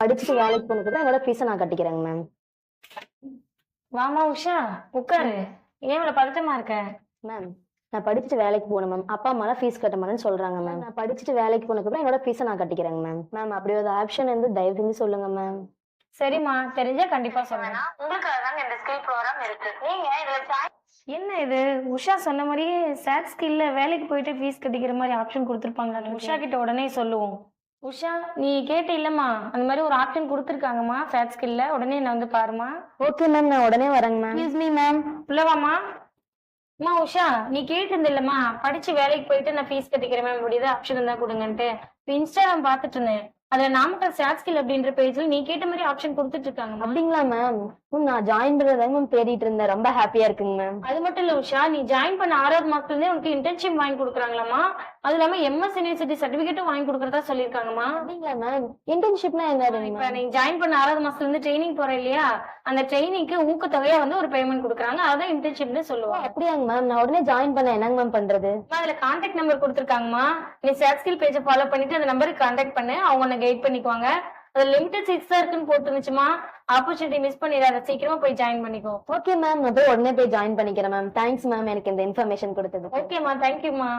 படிச்சுட்டு வேலைக்கு போனதுக்கு என்னோட ஃபீஸை நான் கட்டிக்கிறேங்க மேம். வாமா உஷா, உட்காரு. ஏன் இவ்வளவு பதட்டமா இருக்க? மேம் நான் படிச்சுட்டு வேலைக்கு போகணும் மேம். அப்பா அம்மாலாம் ஃபீஸ் கட்ட மாட்டேன்னு சொல்றாங்க மேம். நான் படிச்சுட்டு வேலைக்கு போனதுக்கு என்னோட ஃபீஸை நான் கட்டிக்கிறேங்க மேம். மேம் அப்படி ஒரு ஆப்ஷன் வந்து தயவு செஞ்சு சொல்லுங்க மேம். சரிம்மா, தெரிஞ்சா கண்டிப்பா சொல்றேன். உங்களுக்காக தாங்க இந்த ஸ்கில் ப்ரோக்ராம் இருக்கு. நீங்க இதுல என்ன இது உஷா சொன்ன மாதிரியே சாட் ஸ்கில்ல வேலைக்கு போயிட்டு ஃபீஸ் கட்டிக்கிற மாதிரி ஆப்ஷன் கொடுத்துருப்பாங்க. உஷா கிட்ட உடனே சொல்லுவோம். உஷா, நீ கேட்ட இல்லம்மா, அந்த மாதிரி ஒரு ஆப்ஷன் கொடுத்துருக்காங்கம்மா சாட் ஸ்கில்ல. உடனே என்ன வந்து பாருமா. ஓகே மேம், நான் உடனே வரேங்க மேம். எக்ஸ்கியூஸ் மீ மேம், உள்ளவாமா. அம்மா உஷா, நீ கேட்டிருந்த இல்லம்மா, படிச்சு வேலைக்கு போயிட்டு நான் ஃபீஸ் கட்டிக்கிறேன் மேம், முடியுது ஆப்ஷன் இருந்தா கொடுங்கன்ட்டு. இன்ஸ்டாகிராம் பாத்துட்டு இருந்தேன், அதுல நாமக்கல் சாட் ஸ்கில் அப்படின்ற பேஜ்ல நீ கேட்ட மாதிரி ஆப்ஷன் கொடுத்துட்டு இருக்காங்க. அப்படிங்களா மேம்? நான் ஜாயின் பண்றதாங்க மேம் தேடிட்டு இருந்தேன். ரொம்ப ஹாப்பியா இருக்குங்க மேம். அது மட்டும் இல்ல உஷா, நீ ஜாயின் பண்ண 6வது மாசத்துலேருந்தே உனக்கு இன்டர்ன்ஷிப் வாங்கி கொடுக்குறாங்களாமா. அது இல்லாம எம்எஸ் யூனிவர்சிட்டி சர்டிபிகேட்டும் வாங்கி கொடுக்கறதா சொல்லியிருக்காங்கம்மா. அப்படிங்களா மேம்? இன்டர்ன்ஷிப்னா என்னது? இப்ப நீ ஜாயின் பண்ண 6வது மாசத்துல இருந்து ட்ரைனிங் போற இல்லையா, அந்த ட்ரைனிங்க்கு ஊக்கத்தொகையா வந்து ஒரு பேமெண்ட் கொடுக்குறாங்க. அதான் இன்டர்ன்ஷிப்னு சொல்லுவாங்க. அப்படியாங்க மேம்? நான் உடனே ஜாயின் பண்ண என்னங்க மேம் பண்றது? அதுல கான்டாக்ட் நம்பர் கொடுத்துருக்காங்கம்மா. நீ சாட் ஸ்கில் பேஜை ஃபாலோ பண்ணிட்டு அந்த நம்பருக்கு கான்டாக்ட் பண்ணு, அவங்க உன்னை கைட் பண்ணிக்குவாங்க. அது லிமிடெட் சீட்ஸ் தான் இருக்குன்னு போட்டுருந்துச்சுமா. ஆப்பர்ச்சுனிட்டி மிஸ் பண்ணிடாத, சீக்கிரமா போய் ஜாயின் பண்ணிக்கோ. ஓகே மேம், நான் போய் உடனே போய் ஜாயின் பண்ணிக்கிறேன் மேம். தேங்க்ஸ் மேம் எனக்கு இந்த இன்ஃபர்மேஷன் கொடுத்தது. ஓகேம்மா, தேங்க்யூம்மா.